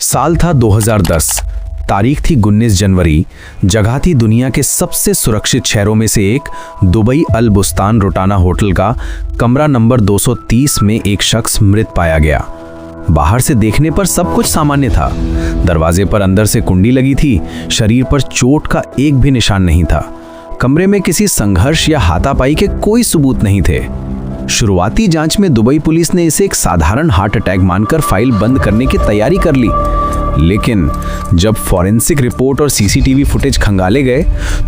साल था 2010, तारीख थी 19 जनवरी, जगह थी दुनिया के सबसे सुरक्षित शहरों में से एक दुबई अल बुस्तान रोटाना होटल का कमरा नंबर 230 में एक शख्स मृत पाया गया। बाहर से देखने पर सब कुछ सामान्य था। दरवाजे पर अंदर से कुंडी लगी थी, शरीर पर चोट का एक भी निशान नहीं था। कमरे में किसी संघर्ष या हाथापाई के कोई सबूत नहीं थे। शुरुआती जांच में दुबई पुलिस ने इसे एक साधारण हार्ट अटैक मानकर फाइल बंद करने की तैयारी कर ली, लेकिन जब फॉरेंसिक रिपोर्ट और सीसीटीवी फुटेज खंगाले गए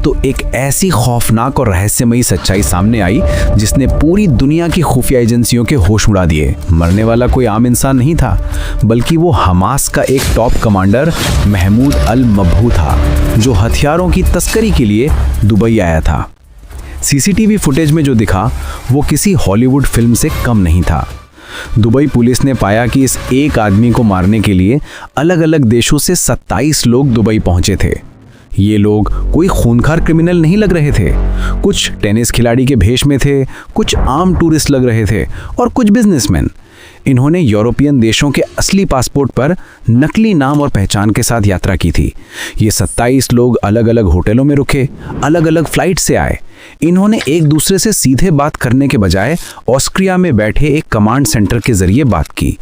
तो एक ऐसी खौफनाक और रहस्यमयी सच्चाई सामने आई जिसने पूरी दुनिया की खुफिया एजेंसियों के होश उड़ा दिए। मरने वाला कोई आम इंसान नहीं था, बल्कि वो हमास का एक टॉप कमांडर महमूद अल मबहू था, जो हथियारों की तस्करी के लिए दुबई आया था। सीसीटीवी फुटेज में जो दिखा वो किसी हॉलीवुड फिल्म से कम नहीं था। दुबई पुलिस ने पाया कि इस एक आदमी को मारने के लिए अलग अलग देशों से 27 लोग दुबई पहुंचे थे। ये लोग कोई खूनखार क्रिमिनल नहीं लग रहे थे। कुछ टेनिस खिलाड़ी के भेष में थे, कुछ आम टूरिस्ट लग रहे थे और कुछ बिजनेसमैन। इन्होंने यूरोपियन देशों के असली पासपोर्ट पर नकली नाम और पहचान के साथ यात्रा की थी। ये 27 लोग अलग अलग होटलों में रुके, अलग अलग फ्लाइट से आए। इन्होंने एक दूसरे से सीधे बात करने के बजाय ऑस्ट्रिया में बैठे एक कमांड सेंटर के जरिए बात की।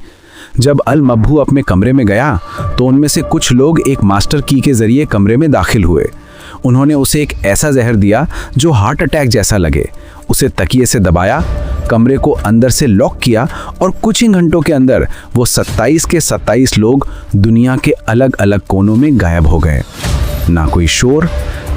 जब अल मबहू अपने कमरे में गया तो उनमें से कुछ लोग एक मास्टर की के जरिए कमरे में दाखिल हुए। उन्होंने उसे एक ऐसा जहर दिया जो हार्ट अटैक जैसा लगे। उसे तकिए से दबाया, कमरे को अंदर से लॉक किया और कुछ ही घंटों के अंदर वो 27 के 27 लोग दुनिया के अलग अलग कोनों में गायब हो गए। ना कोई शोर,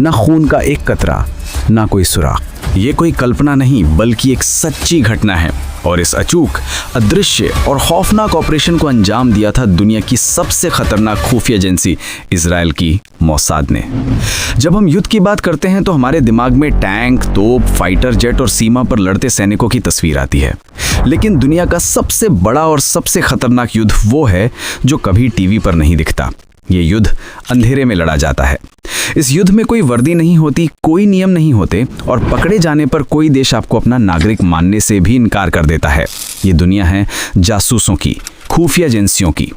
ना खून का एक कतरा, ना कोई सुराग। ये कोई कल्पना नहीं बल्कि एक सच्ची घटना है, और इस अचूक, अदृश्य और खौफनाक ऑपरेशन को अंजाम दिया था दुनिया की सबसे खतरनाक खुफिया एजेंसी इजराइल की मोसाद ने। जब हम युद्ध की बात करते हैं तो हमारे दिमाग में टैंक, तोप, फाइटर जेट और सीमा पर लड़ते सैनिकों की तस्वीर आती है, लेकिन दुनिया का सबसे बड़ा और सबसे खतरनाक युद्ध वो है जो कभी टीवी पर नहीं दिखता। ये युद्ध अंधेरे में लड़ा जाता है। इस युद्ध में कोई वर्दी नहीं होती, कोई नियम नहीं होते, और पकड़े जाने पर कोई देश आपको अपना नागरिक मानने से भी इनकार कर देता है। ये दुनिया है जासूसों की, खुफिया एजेंसियों की।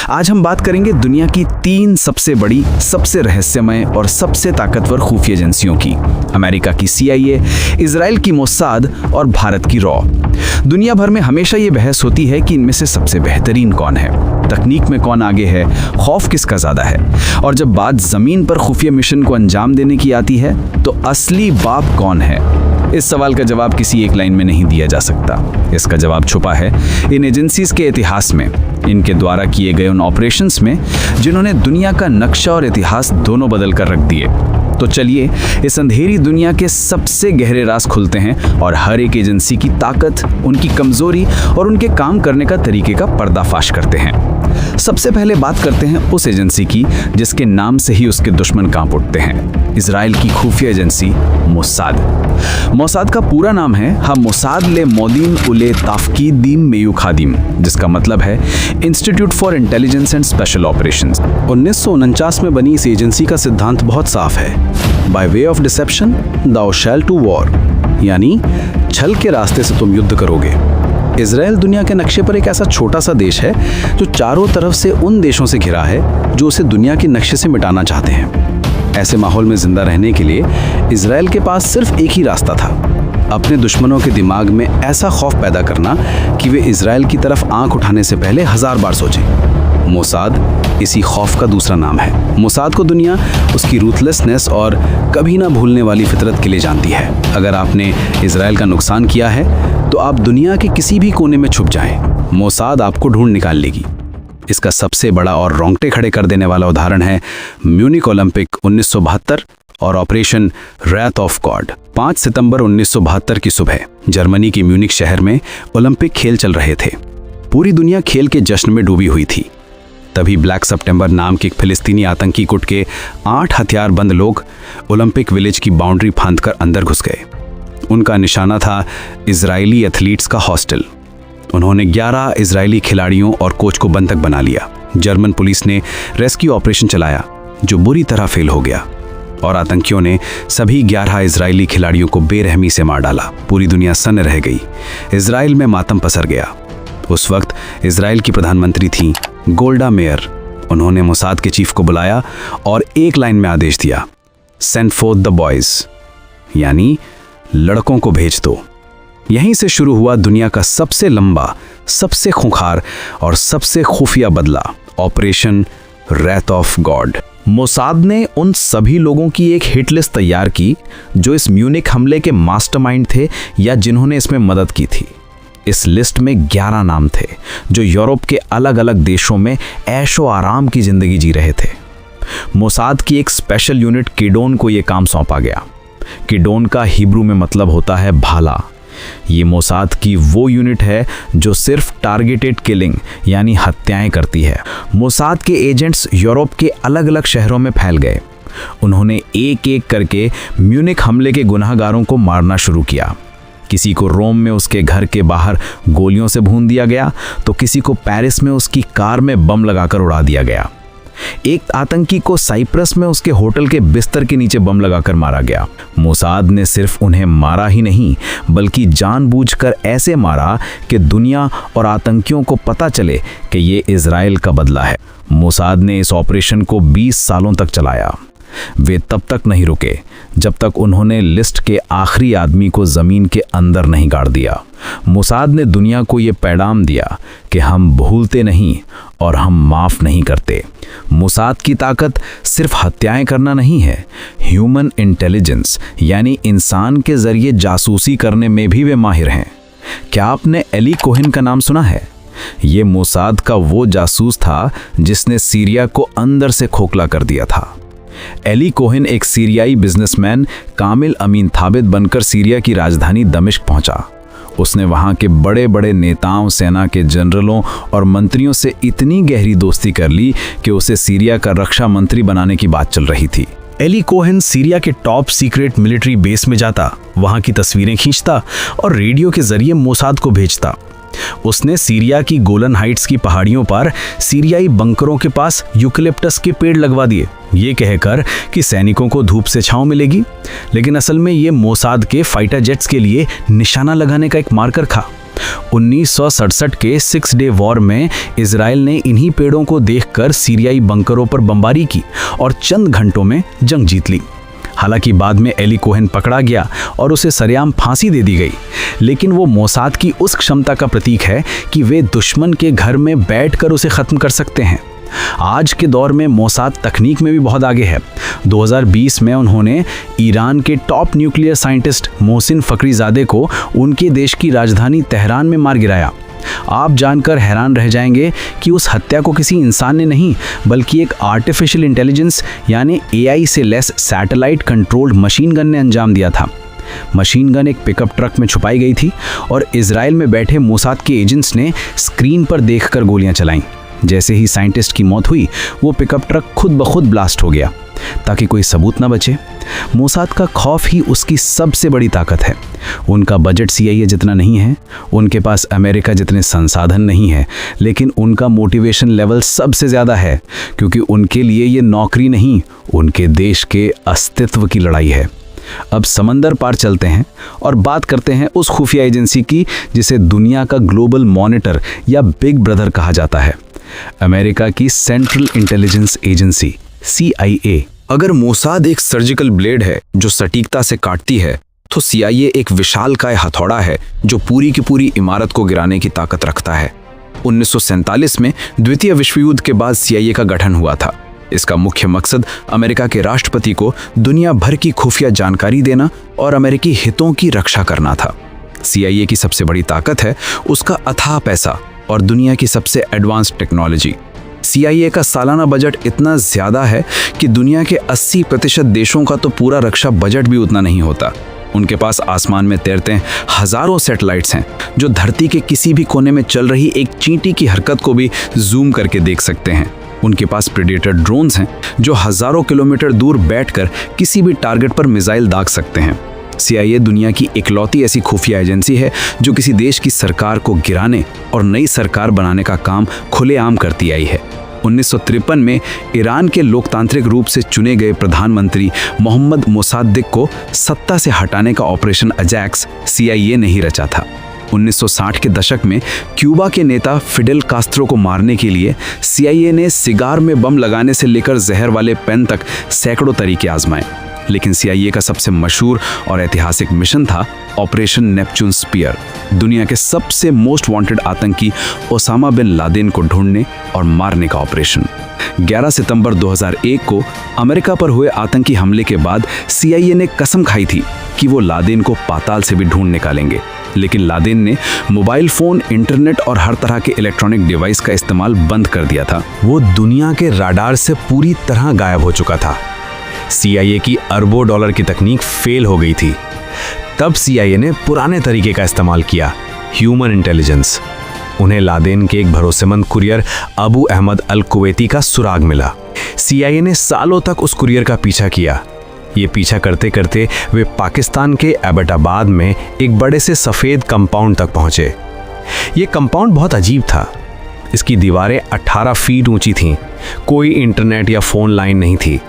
आज हम बात करेंगे दुनिया की 3 सबसे बड़ी, सबसे रहस्यमय और सबसे ताकतवर खुफिया एजेंसियों की। अमेरिका की CIA, इजराइल की मोसाद और भारत की रॉ। दुनिया भर में हमेशा ये बहस होती है कि इनमें से सबसे बेहतरीन कौन है, तकनीक में कौन आगे है, खौफ किसका ज्यादा है। और जब बात जमीन पर खुफिया मिशन को अंजाम देने की आती है तो असली बाप कौन है? इस सवाल का जवाब किसी एक लाइन में नहीं दिया जा सकता। इसका जवाब छुपा है इन एजेंसीज के इतिहास में, इनके द्वारा किए गए उन ऑपरेशंस में जिन्होंने दुनिया का नक्शा और इतिहास दोनों बदल कर रख दिए। तो चलिए इस अंधेरी दुनिया के सबसे गहरे राज खुलते हैं और हर एक एजेंसी की ताकत, उनकी कमजोरी और उनके काम करने का तरीके का पर्दाफाश करते हैं। सबसे पहले बात करते हैं उस एजेंसी की जिसके नाम से ही उसके दुश्मन कांप उठते हैं, इजराइल की खुफिया एजेंसी मोसाद। मोसाद का पूरा नाम है मोसाद ले मोदीन उले ताफकीदीन मेयुखादिम, जिसका मतलब है institute for intelligence and special operations. 1949 में बनी इस एजेंसी का सिद्धांत बहुत साफ है, by way of deception thou shall do war, यानी छल के रास्ते से तुम युद्ध करोगे। इजराइल दुनिया के नक्शे पर एक ऐसा छोटा सा देश है जो चारों तरफ से उन देशों से घिरा है जो उसे दुनिया के नक्शे से मिटाना चाहते हैं। ऐसे माहौल में जिंदा रहने के लिए इजराइल के पास सिर्फ एक ही रास्ता था, अपने दुश्मनों के दिमाग में ऐसा खौफ पैदा करना कि वे इजराइल की तरफ आंख उठाने से पहले 1000 बार सोचें। मोसाद इसी खौफ का दूसरा नाम है। मोसाद को दुनिया उसकी रूथलेसनेस और कभी ना भूलने वाली फितरत के लिए जानती है। अगर आपने इजराइल का नुकसान किया है तो आप दुनिया के किसी भी कोने में छुप जाएं, मोसाद आपको ढूंढ निकाल लेगी। इसका सबसे बड़ा और रोंगटे खड़े कर देने वाला उदाहरण है म्यूनिक ओलंपिक 1972 और ऑपरेशन रैथ ऑफ गॉड। 5 सितंबर 1972 की सुबह जर्मनी के म्यूनिक शहर में ओलंपिक खेल चल रहे थे। पूरी दुनिया खेल के जश्न में डूबी हुई थी। तभी ब्लैक सितंबर नाम के एक फिलिस्तीनी आतंकी गुट के 8 हथियारबंद लोग ओलंपिक विलेज की बाउंड्री फांदकर अंदर घुस गए। उनका निशाना था इजरायली एथलीट्स का हॉस्टल। उन्होंने 11 इजरायली खिलाड़ियों और कोच को बंधक बना लिया। जर्मन पुलिस ने रेस्क्यू ऑपरेशन चलाया जो बुरी तरह फेल हो गया और आतंकियों ने सभी 11 इजरायली खिलाड़ियों को बेरहमी से मार डाला। पूरी दुनिया सन्न रह गई। इजराइल में मातम पसर गया। उस वक्त इजराइल की प्रधानमंत्री थी गोल्डा मेयर उन्होंने मोसाद के चीफ को बुलाया और एक लाइन में आदेश दिया, सेंड फोर्थ द बॉयज, यानी लड़कों को भेज दो। यहीं से शुरू हुआ दुनिया का सबसे लंबा, सबसे खूंखार और सबसे खुफिया बदला, operation wrath of God. Mossad ने उन सभी लोगों की एक हिट लिस्ट तैयार की जो इस म्यूनिख हमले के मास्टरमाइंड थे या जिन्होंने इसमें मदद की थी। इस लिस्ट में 11 नाम थे जो यूरोप के अलग अलग देशों में ऐशो आराम की जिंदगी जी रहे थे। मोसाद की एक स्पेशल यूनिट किडोन को यह काम सौंपा गया। किडोन का हिब्रू में मतलब होता है भाला। ये मोसाद की वो यूनिट है जो सिर्फ टारगेटेड किलिंग यानी हत्याएं करती है। मोसाद के एजेंट्स यूरोप के अलग अलग शहरों में फैल गए। उन्होंने एक एक करके म्यूनिख हमले के गुनहगारों को मारना शुरू किया। किसी को रोम में उसके घर के बाहर गोलियों से भून दिया गया तो किसी को पेरिस में उसकी कार में बम लगाकर उड़ा दिया गया। एक आतंकी को साइप्रस में उसके होटल के बिस्तर के नीचे बम लगाकर मारा गया। मोसाद ने सिर्फ उन्हें मारा ही नहीं बल्कि जानबूझकर ऐसे मारा कि दुनिया और आतंकियों को पता चले कि ये इजराइल का बदला है। मोसाद ने इस ऑपरेशन को 20 सालों तक चलाया। वे तब तक नहीं रुके जब तक उन्होंने लिस्ट के आखिरी आदमी को जमीन के अंदर नहीं गाड़ दिया। मोसाद ने दुनिया को ये पैगाम दिया कि हम भूलते नहीं और हम माफ नहीं करते। मोसाद की ताकत सिर्फ हत्याएं करना नहीं है, ह्यूमन इंटेलिजेंस यानी इंसान के जरिए जासूसी करने में भी वे माहिर हैं। क्या आपने एली कोहेन का नाम सुना है? ये मोसाद का वो जासूस था जिसने सीरिया को अंदर से खोखला कर दिया था। एली कोहेन एक सीरियाई बिजनेसमैन कामिल अमीन थाबित बनकर सीरिया की राजधानी दमिश्क पहुंचा। उसने वहां के बड़े बड़े नेताओं, सेना के जनरलों और मंत्रियों से इतनी गहरी दोस्ती कर ली कि उसे सीरिया का रक्षा मंत्री बनाने की बात चल रही थी। एली कोहेन सीरिया के टॉप सीक्रेट मिलिट्री बेस में जाता, वहां की तस्वीरें खींचता और रेडियो के जरिए मोसाद को भेजता। उसने सीरिया की गोलन हाइट्स की पहाड़ियों पर सीरियाई बंकरों के पास यूकलिप्टस के पेड़ लगवा दिए, ये कहकर कि सैनिकों को धूप से छांव मिलेगी। लेकिन असल में ये मोसाद के फाइटर जेट्स के लिए निशाना लगाने का एक मार्कर था। 1967 के 6 डे वॉर में इजराइल ने इन्हीं पेड़ों को देखकर सीरियाई बंकरों पर बमबारी की और चंद घंटों में जंग जीत ली। हालांकि बाद में एली कोहेन पकड़ा गया और उसे सरेआम फांसी दे दी गई, लेकिन वो मोसाद की उस क्षमता का प्रतीक है कि वे दुश्मन के घर में बैठकर उसे ख़त्म कर सकते हैं। आज के दौर में मोसाद तकनीक में भी बहुत आगे है। 2020 में उन्होंने ईरान के टॉप न्यूक्लियर साइंटिस्ट मोहसिन फ़खरीज़ादे को उनके देश की राजधानी तेहरान में मार गिराया। आप जानकर हैरान रह जाएंगे कि उस हत्या को किसी इंसान ने नहीं बल्कि एक आर्टिफिशियल इंटेलिजेंस यानी एआई से less satellite controlled machine gun ने अंजाम दिया था। मशीन गन एक पिकअप ट्रक में छुपाई गई थी और इजराइल में बैठे मोसाद के एजेंट्स ने स्क्रीन पर देखकर गोलियां चलाईं। जैसे ही साइंटिस्ट की मौत हुई, वो पिकअप ट्रक खुद ब खुद ब्लास्ट हो गया ताकि कोई सबूत न बचे। मोसाद का खौफ ही उसकी सबसे बड़ी ताकत है। उनका बजट CIA जितना नहीं है, उनके पास अमेरिका जितने संसाधन नहीं है, लेकिन उनका मोटिवेशन लेवल सबसे ज़्यादा है, क्योंकि उनके लिए ये नौकरी नहीं, उनके देश के अस्तित्व की लड़ाई है। अब समंदर पार चलते हैं और बात करते हैं उस खुफिया एजेंसी की जिसे दुनिया का ग्लोबल मॉनिटर या बिग ब्रदर कहा जाता है, अमेरिका की सेंट्रल इंटेलिजेंस एजेंसी CIA। अगर मोसाद एक सर्जिकल ब्लेड है जो सटीकता से काटती है, तो CIA एक विशालकाय हथौड़ा है जो पूरी की पूरी इमारत को गिराने की ताकत रखता है। 1947 में द्वितीय विश्व युद्ध के बाद CIA का गठन हुआ था। इसका मुख्य मकसद अमेरिका के राष्ट्रपति को दुनिया भर की खुफिया जानकारी देना और अमेरिकी हितों की रक्षा करना था। CIA की सबसे बड़ी ताकत है उसका अथाह पैसा और दुनिया की सबसे एडवांस्ड टेक्नोलॉजी। CIA का सालाना बजट इतना ज़्यादा है कि दुनिया के 80% देशों का तो पूरा रक्षा बजट भी उतना नहीं होता। उनके पास आसमान में तैरते हज़ारों सैटेलाइट्स हैं जो धरती के किसी भी कोने में चल रही एक चींटी की हरकत को भी जूम करके देख सकते हैं। उनके पास प्रेडेटर ड्रोन्स हैं जो हज़ारों किलोमीटर दूर बैठकर किसी भी टारगेट पर मिसाइल दाग सकते हैं। CIA दुनिया की इकलौती ऐसी खुफिया एजेंसी है जो किसी देश की सरकार को गिराने और नई सरकार बनाने का काम खुलेआम करती आई है। 1953 में ईरान के लोकतांत्रिक रूप से चुने गए प्रधानमंत्री मोहम्मद मोसाद्देक को सत्ता से हटाने का ऑपरेशन अजैक्स CIA ने ही रचा था। 1960 के दशक में क्यूबा के नेता फिडेल कास्त्रो को मारने के लिए CIA ने सिगार में बम लगाने से लेकर जहर वाले पेन तक सैकड़ों तरीके आजमाए, लेकिन CIA का सबसे मशहूर और ऐतिहासिक मिशन था ऑपरेशन नेपच्यून स्पीयर, दुनिया के सबसे मोस्ट वांटेड आतंकी ओसामा बिन लादेन को ढूंढने और मारने का ऑपरेशन। 11 सितंबर 2001 को अमेरिका पर हुए आतंकी हमले के बाद CIA ने कसम खाई थी कि वो लादेन को पाताल से भी ढूंढ निकालेंगे, लेकिन लादेन ने मोबाइल फोन, इंटरनेट और हर तरह के इलेक्ट्रॉनिक डिवाइस का इस्तेमाल बंद कर दिया था। वो दुनिया के राडार से पूरी तरह गायब हो चुका था। CIA की अरबों डॉलर की तकनीक फेल हो गई थी। तब CIA ने पुराने तरीके का इस्तेमाल किया, ह्यूमन इंटेलिजेंस। उन्हें लादेन के एक भरोसेमंद कुरियर अबू अहमद अल कुवैती का सुराग मिला। CIA ने सालों तक उस कुरियर का पीछा किया। ये पीछा करते करते वे पाकिस्तान के एबटाबाद में एक बड़े से सफ़ेद कंपाउंड तक पहुंचे। ये कंपाउंड बहुत अजीब था। इसकी दीवारें 18 फीट ऊंची थीं, कोई इंटरनेट या फ़ोन लाइन नहीं थी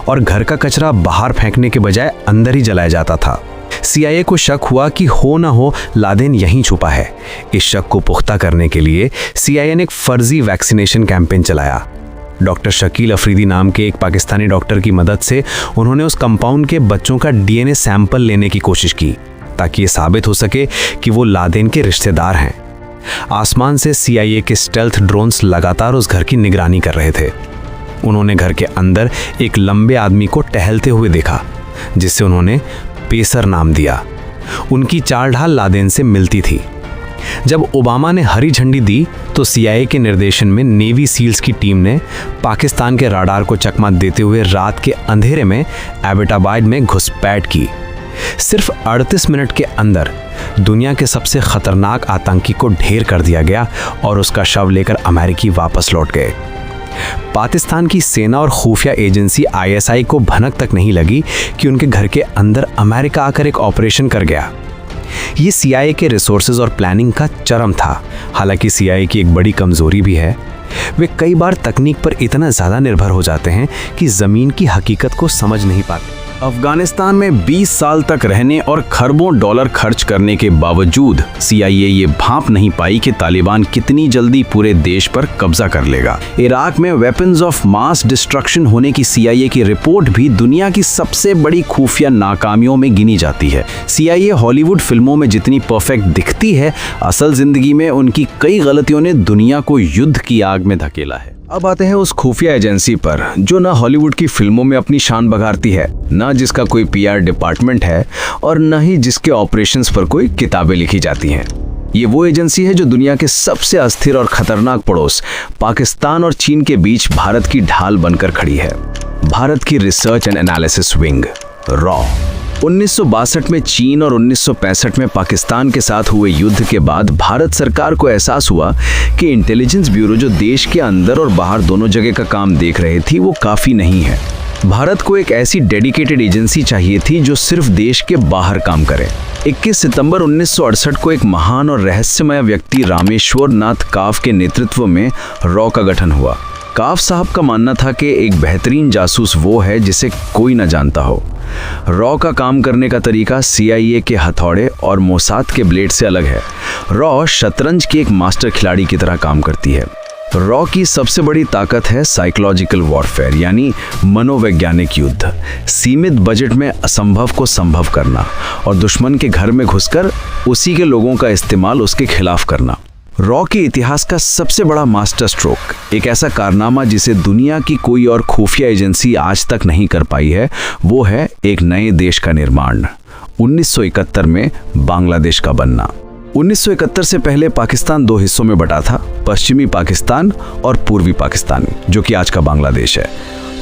और घर का कचरा बाहर फेंकने के बजाय अंदर ही जलाया जाता था। CIA को शक हुआ कि हो ना हो लादेन यहीं छुपा है। इस शक को पुख्ता करने के लिए CIA ने एक फर्जी वैक्सीनेशन कैंपेन चलाया। डॉक्टर शकील अफरीदी नाम के एक पाकिस्तानी डॉक्टर की मदद से उन्होंने उस कंपाउंड के बच्चों का DNA सैंपल लेने की कोशिश की, ताकि ये साबित हो सके कि वो लादेन के रिश्तेदार हैं। आसमान से CIA के स्टेल्थ ड्रोन्स लगातार उस घर की निगरानी कर रहे थे। उन्होंने घर के अंदर एक लंबे आदमी को टहलते हुए देखा, जिसे उन्होंने पेसर नाम दिया। उनकी चाल ढाल लादेन से मिलती थी। जब ओबामा ने हरी झंडी दी तो CIA के निर्देशन में नेवी सील्स की टीम ने पाकिस्तान के राडार को चकमा देते हुए रात के अंधेरे में एबटाबाद में घुसपैठ की। सिर्फ 38 मिनट के अंदर दुनिया के सबसे खतरनाक आतंकी को ढेर कर दिया गया और उसका शव लेकर अमेरिकी वापस लौट गए। पाकिस्तान की सेना और खुफिया एजेंसी ISI को भनक तक नहीं लगी कि उनके घर के अंदर अमेरिका आकर एक ऑपरेशन कर गया। ये CIA के रिसोर्सेज और प्लानिंग का चरम था। हालांकि CIA की एक बड़ी कमजोरी भी है, वे कई बार तकनीक पर इतना ज़्यादा निर्भर हो जाते हैं कि ज़मीन की हकीकत को समझ नहीं पाते। अफगानिस्तान में 20 साल तक रहने और खरबों डॉलर खर्च करने के बावजूद CIA ये भांप नहीं पाई कि तालिबान कितनी जल्दी पूरे देश पर कब्जा कर लेगा। इराक में वेपन्स ऑफ मास डिस्ट्रक्शन होने की CIA की रिपोर्ट भी दुनिया की सबसे बड़ी खुफिया नाकामियों में गिनी जाती है। CIA हॉलीवुड फिल्मों में जितनी परफेक्ट दिखती है, असल जिंदगी में उनकी कई गलतियों ने दुनिया को युद्ध की आग में धकेला है। अब आते हैं उस खुफिया एजेंसी पर जो ना हॉलीवुड की फिल्मों में अपनी शान बघारती है, ना जिसका कोई PR डिपार्टमेंट है और न ही जिसके ऑपरेशंस पर कोई किताबें लिखी जाती हैं। ये वो एजेंसी है जो दुनिया के सबसे अस्थिर और खतरनाक पड़ोस पाकिस्तान और चीन के बीच भारत की ढाल बनकर खड़ी है। भारत की research and analysis wing, raw. 1962 में चीन और 1965 में पाकिस्तान के साथ हुए युद्ध के बाद भारत सरकार को एहसास हुआ कि इंटेलिजेंस ब्यूरो जो देश के अंदर और बाहर दोनों जगह का काम देख रही थी वो काफ़ी नहीं है। भारत को एक ऐसी डेडिकेटेड एजेंसी चाहिए थी जो सिर्फ देश के बाहर काम करे। 21 सितंबर 1968 को एक महान और रहस्यमय व्यक्ति रामेश्वर नाथ काफ के नेतृत्व में रॉ का गठन हुआ। काफ साहब का मानना था कि एक बेहतरीन जासूस वो है जिसे कोई न जानता हो। रॉ का काम करने का तरीका CIA के हथौड़े और मोसाद के ब्लेड से अलग है। रॉ शतरंज की एक मास्टर खिलाड़ी की तरह काम करती है। रॉ की सबसे बड़ी ताकत है साइकोलॉजिकल वॉरफेयर, यानी मनोवैज्ञानिक युद्ध। सीमित बजट में असंभव को संभव करना और दुश्मन के घर में घुसकर उसी के लोगों का इस्तेमाल उसके खिलाफ करना। रॉ के इतिहास का सबसे बड़ा मास्टर स्ट्रोक, एक ऐसा कारनामा जिसे दुनिया की कोई और खुफिया एजेंसी आज तक नहीं कर पाई है, वो है एक नए देश का निर्माण। 1971 में बांग्लादेश का बनना। 1971 से पहले पाकिस्तान दो हिस्सों में बटा था, पश्चिमी पाकिस्तान और पूर्वी पाकिस्तान, जो कि आज का बांग्लादेश है।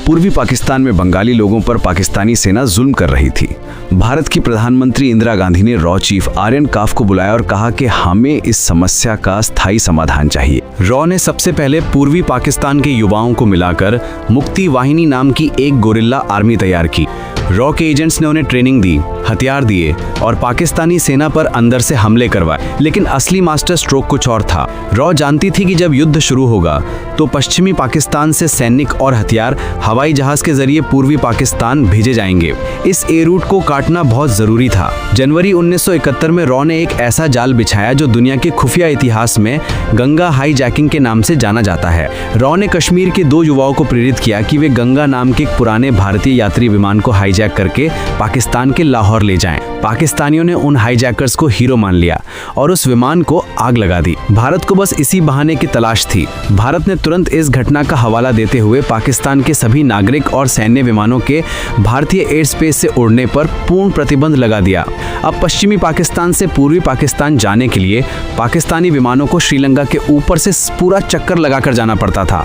पूर्वी पाकिस्तान में बंगाली लोगों पर पाकिस्तानी सेना जुल्म कर रही थी। भारत की प्रधानमंत्री इंदिरा गांधी ने रॉ चीफ आर्यन काफ को बुलाया और कहा कि हमें इस समस्या का स्थायी समाधान चाहिए। रॉ ने सबसे पहले पूर्वी पाकिस्तान के युवाओं को मिलाकर मुक्ति वाहिनी नाम की एक गोरिल्ला आर्मी तैयार की। रॉ के एजेंट्स ने उन्हें ट्रेनिंग दी, हथियार दिए और पाकिस्तानी सेना पर अंदर से हमले करवाए। लेकिन असली मास्टर स्ट्रोक कुछ और था। रॉ जानती थी कि जब युद्ध शुरू होगा तो पश्चिमी पाकिस्तान से सैनिक और हथियार हवाई जहाज के जरिए पूर्वी पाकिस्तान भेजे जाएंगे। इस ए रूट को काटना बहुत जरूरी था। जनवरी 1971 में रॉ ने एक ऐसा जाल बिछाया जो दुनिया के खुफिया इतिहास में गंगा हाईजैकिंग के नाम से जाना जाता है। रॉ ने कश्मीर के 2 युवाओं को प्रेरित किया कि वे गंगा नाम के एक पुराने भारतीय यात्री विमान को हाईजैक करके पाकिस्तान के लाहौर ले जाएं। पाकिस्तानियों ने उन हाईजैकर्स को हीरो मान लिया और उस विमान को आग लगा दी। भारत को बस इसी बहाने की तलाश थी। भारत ने तुरंत इस घटना का हवाला देते हुए पाकिस्तान के सभी नागरिक और सैन्य विमानों के भारतीय एयर स्पेस से उड़ने पर पूर्ण प्रतिबंध लगा दिया। अब पश्चिमी पाकिस्तान से पूर्वी पाकिस्तान जाने के लिए पाकिस्तानी विमानों को श्रीलंका के ऊपर से पूरा चक्कर लगाकर जाना पड़ता था,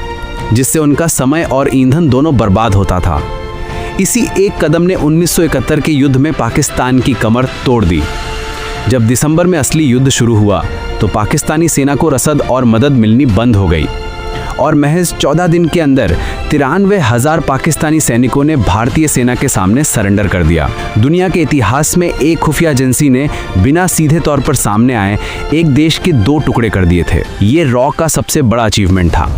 जिससे उनका समय और ईंधन दोनों बर्बाद होता था। इसी एक कदम ने 1971 के युद्ध में पाकिस्तान की कमर तोड़ दी। जब दिसंबर में असली युद्ध शुरू हुआ तो पाकिस्तानी सेना को रसद और मदद मिलनी बंद हो गई और महज 14 दिन के अंदर 93,000 पाकिस्तानी सैनिकों ने भारतीय सेना के सामने सरेंडर कर दिया। दुनिया के इतिहास में एक खुफिया एजेंसी ने बिना सीधे तौर पर सामने आए एक देश के 2 टुकड़े कर दिए थे। ये रॉ का सबसे बड़ा अचीवमेंट था।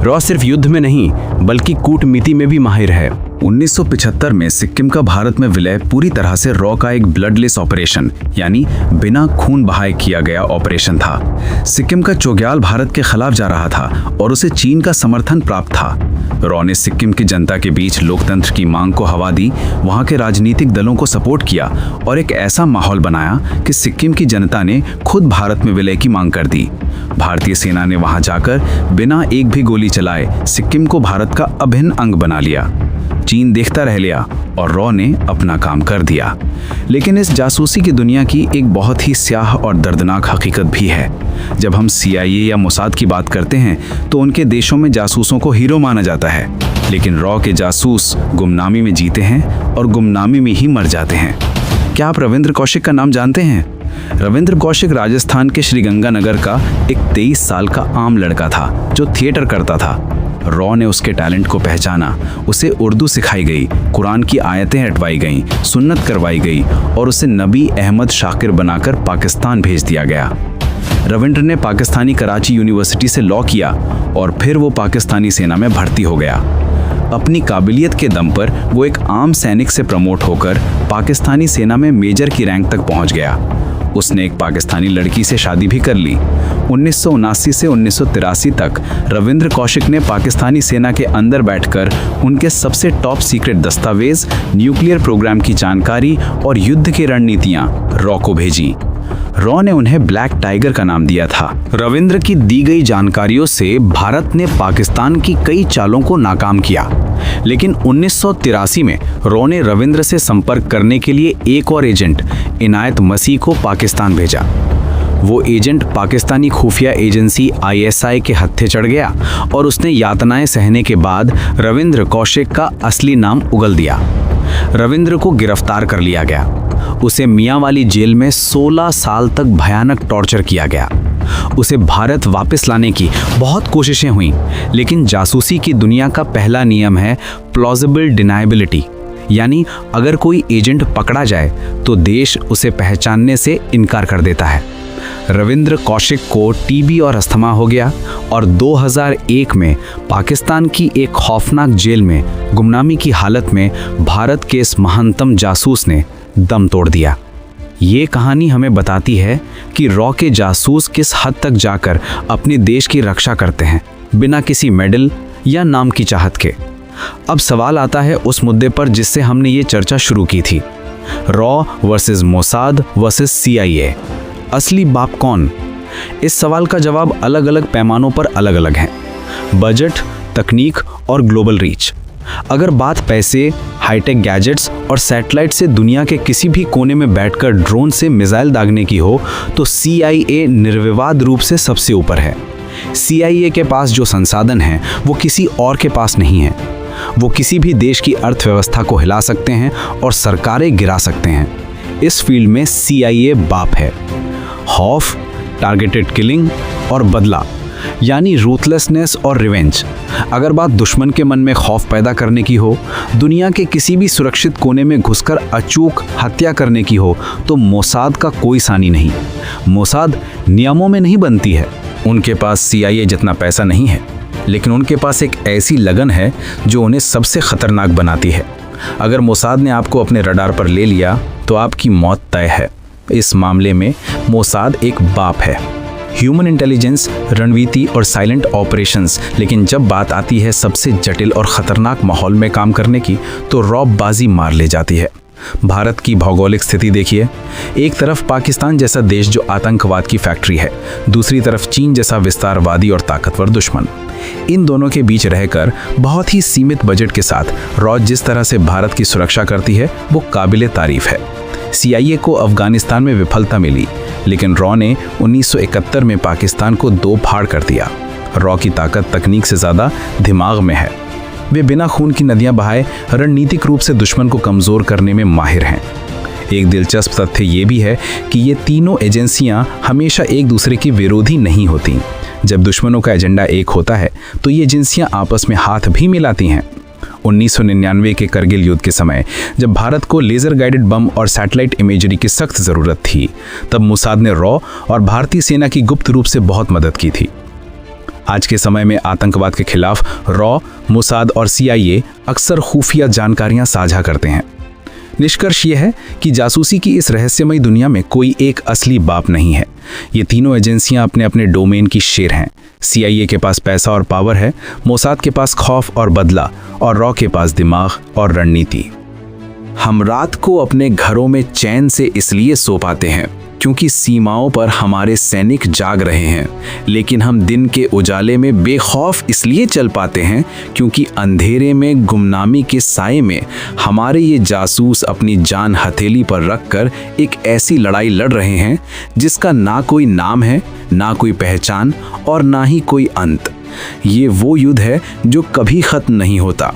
रॉ सिर्फ युद्ध में नहीं बल्कि कूटनीति में भी माहिर है। 1975 में सिक्किम का भारत में विलय पूरी तरह से रॉ का एक ब्लडलेस ऑपरेशन यानी बिना खून बहाए किया गया ऑपरेशन था। सिक्किम का चोग्याल भारत के खिलाफ जा रहा था और उसे चीन का समर्थन प्राप्त था। रॉ ने सिक्किम की जनता के बीच लोकतंत्र की मांग को हवा दी, वहां के राजनीतिक दलों को सपोर्ट किया और एक ऐसा माहौल बनाया कि सिक्किम की जनता ने खुद भारत में विलय की मांग कर दी। भारतीय सेना ने वहां जाकर बिना एक भी गोली चलाए सिक्किम को भारत का अभिन्न अंग बना लिया। चीन देखता रह लिया और रॉ ने अपना काम कर दिया। लेकिन इस जासूसी की दुनिया की एक बहुत ही स्याह और दर्दनाक हकीकत भी है। जब हम CIA या मोसाद की बात करते हैं तो उनके देशों में जासूसों को हीरो माना जाता है, लेकिन रॉ के जासूस गुमनामी में जीते हैं और गुमनामी में ही मर जाते हैं। क्या आप रविंद्र कौशिक का नाम जानते हैं? रविंद्र कौशिक राजस्थान के श्रीगंगानगर का एक 23 साल का आम लड़का था जो थिएटर करता था। रॉ ने उसके टैलेंट को पहचाना, उसे उर्दू सिखाई गई, कुरान की आयतें हटवाई गईं, सुन्नत करवाई गई और उसे नबी अहमद शाकिर बनाकर पाकिस्तान भेज दिया गया। रविंद्र ने पाकिस्तानी कराची यूनिवर्सिटी से लॉ किया और फिर वो पाकिस्तानी सेना में भर्ती हो गया। अपनी काबिलियत के दम पर वो एक आम सैनिक से प्रमोट होकर पाकिस्तानी सेना में मेजर की रैंक तक पहुंच गया। उसने एक पाकिस्तानी लड़की से शादी भी कर ली। 1979 से 1983 तक रविंद्र कौशिक ने पाकिस्तानी सेना के अंदर बैठकर उनके सबसे टॉप सीक्रेट दस्तावेज, न्यूक्लियर प्रोग्राम की जानकारी और युद्ध की रणनीतियां रॉ को भेजी। रॉ ने उन्हें ब्लैक टाइगर का नाम दिया था। रविंद्र की दी गई जानकारियों से भारत ने पाकिस्तान की कई चालों को नाकाम किया, लेकिन 1983 में रॉ ने रविंद्र से संपर्क करने के लिए एक और एजेंट इनायत मसीह को पाकिस्तान भेजा। वो एजेंट पाकिस्तानी खुफिया एजेंसी ISI के हत्थे चढ़ गया और उसने यातनाएं सहने के बाद रविंद्र कौशिक का असली नाम उगल दिया। रविंद्र को गिरफ्तार कर लिया गया। उसे मियांवाली जेल में 16 साल तक भयानक टॉर्चर किया गया। उसे भारत वापस लाने की बहुत कोशिशें हुई, लेकिन जासूसी की दुनिया का पहला नियम है प्लॉजिबल डिनायबिलिटी, यानी अगर कोई एजेंट पकड़ा जाए तो देश उसे पहचानने से इनकार कर देता है। रविंद्र कौशिक को TB और अस्थमा हो गया और 2001 में पाकिस्तान की एक खौफनाक जेल में गुमनामी की हालत में भारत के इस महानतम जासूस ने दम तोड़ दिया। ये कहानी हमें बताती है कि रॉ के जासूस किस हद तक जाकर अपने देश की रक्षा करते हैं बिना किसी मेडल या नाम की चाहत के। अब सवाल आता है उस मुद्दे पर जिससे हमने ये चर्चा शुरू की थी, raw versus Mossad versus CIA। असली बाप कौन? इस सवाल का जवाब अलग अलग पैमानों पर अलग अलग है, बजट, तकनीक और ग्लोबल रीच। अगर बात पैसे, हाईटेक गैजेट्स और सैटेलाइट से दुनिया के किसी भी कोने में बैठकर ड्रोन से मिसाइल दागने की हो तो CIA निर्विवाद रूप से सबसे ऊपर है। CIA के पास जो संसाधन हैं वो किसी और के पास नहीं है। वो किसी भी देश की अर्थव्यवस्था को हिला सकते हैं और सरकारें गिरा सकते हैं। इस फील्ड में CIA बाप है। खौफ, टारगेटेड किलिंग और बदला, यानी रूथलेसनेस और रिवेंज। अगर बात दुश्मन के मन में खौफ पैदा करने की हो, दुनिया के किसी भी सुरक्षित कोने में घुसकर अचूक हत्या करने की हो, तो मोसाद का कोई सानी नहीं। मोसाद नियमों में नहीं बनती है। उनके पास CIA जितना पैसा नहीं है, लेकिन उनके पास एक ऐसी लगन है जो उन्हें सबसे खतरनाक बनाती है। अगर मोसाद ने आपको अपने रडार पर ले लिया तो आपकी मौत तय है। इस मामले में मोसाद एक बाप है। ह्यूमन इंटेलिजेंस, रणनीति और साइलेंट ऑपरेशंस, लेकिन जब बात आती है सबसे जटिल और खतरनाक माहौल में काम करने की, तो रौब बाजी मार ले जाती है। भारत की भौगोलिक स्थिति देखिए। एक तरफ पाकिस्तान जैसा देश जो आतंकवाद की फैक्ट्री है, दूसरी तरफ चीन जैसा विस्तारवादी और ताकतवर दुश्मन। इन दोनों के बीच रहकर बहुत ही सीमित बजट के साथ रॉ जिस तरह से भारत की सुरक्षा करती है, वो काबिले तारीफ है। CIA को अफगानिस्तान में विफलता मिली, लेकिन रॉ ने 1971 में पाकिस्तान को दो फाड़ कर दिया। रॉ की ताकत तकनीक से ज़्यादा दिमाग में है। वे बिना खून की नदियां बहाए रणनीतिक रूप से दुश्मन को कमज़ोर करने में माहिर हैं। एक दिलचस्प तथ्य ये भी है कि ये तीनों एजेंसियां हमेशा एक दूसरे की विरोधी नहीं होती। जब दुश्मनों का एजेंडा एक होता है तो ये एजेंसियां आपस में हाथ भी मिलाती हैं। 1999 के करगिल युद्ध के समय जब भारत को लेज़र गाइडेड बम और सैटेलाइट इमेजरी की सख्त ज़रूरत थी, तब मोसाद ने रॉ और भारतीय सेना की गुप्त रूप से बहुत मदद की थी। आज के समय में आतंकवाद के खिलाफ रॉ, मोसाद और CIA अक्सर खुफिया जानकारियां साझा करते हैं। निष्कर्ष यह है कि जासूसी की इस रहस्यमयी दुनिया में कोई एक असली बाप नहीं है। ये तीनों एजेंसियां अपने अपने डोमेन की शेर हैं। CIA के पास पैसा और पावर है, मोसाद के पास खौफ और बदला, और रॉ के पास दिमाग और रणनीति। हम रात को अपने घरों में चैन से इसलिए सो पाते हैं क्योंकि सीमाओं पर हमारे सैनिक जाग रहे हैं, लेकिन हम दिन के उजाले में बेखौफ इसलिए चल पाते हैं क्योंकि अंधेरे में गुमनामी के साए में हमारे ये जासूस अपनी जान हथेली पर रखकर एक ऐसी लड़ाई लड़ रहे हैं जिसका ना कोई नाम है, ना कोई पहचान और ना ही कोई अंत। ये वो युद्ध है जो कभी खत्म नहीं होता।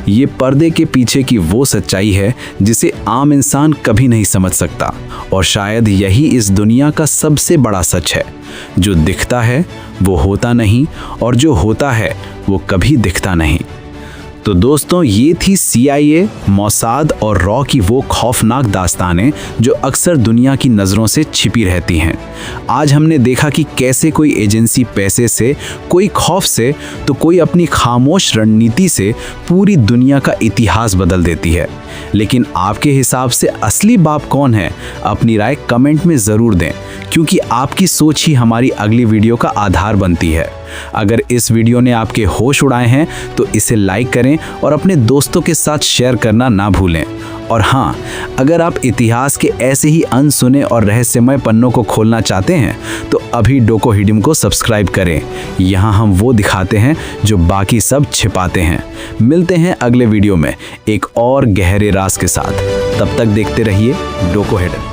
ये पर्दे के पीछे की वो सच्चाई है जिसे आम इंसान कभी नहीं समझ सकता, और शायद यही इस दुनिया का सबसे बड़ा सच है। जो दिखता है वो होता नहीं, और जो होता है वो कभी दिखता नहीं। तो दोस्तों, ये थी CIA, मोसाद और रॉ की वो खौफनाक दास्तानें जो अक्सर दुनिया की नज़रों से छिपी रहती हैं। आज हमने देखा कि कैसे कोई एजेंसी पैसे से, कोई खौफ से, तो कोई अपनी खामोश रणनीति से पूरी दुनिया का इतिहास बदल देती है। लेकिन आपके हिसाब से असली बाप कौन है? अपनी राय कमेंट में ज़रूर दें, क्योंकि आपकी सोच ही हमारी अगली वीडियो का आधार बनती है। अगर इस वीडियो ने आपके होश उड़ाए हैं तो इसे लाइक करें और अपने दोस्तों के साथ शेयर करना ना भूलें। और हाँ, अगर आप इतिहास के ऐसे ही अनसुने और रहस्यमय पन्नों को खोलना चाहते हैं तो अभी डोको हिडिम को सब्सक्राइब करें। यहाँ हम वो दिखाते हैं जो बाकी सब छिपाते हैं। मिलते हैं अगले वीडियो में एक और गहरे राज के साथ। तब तक देखते रहिए डोको हिडिम।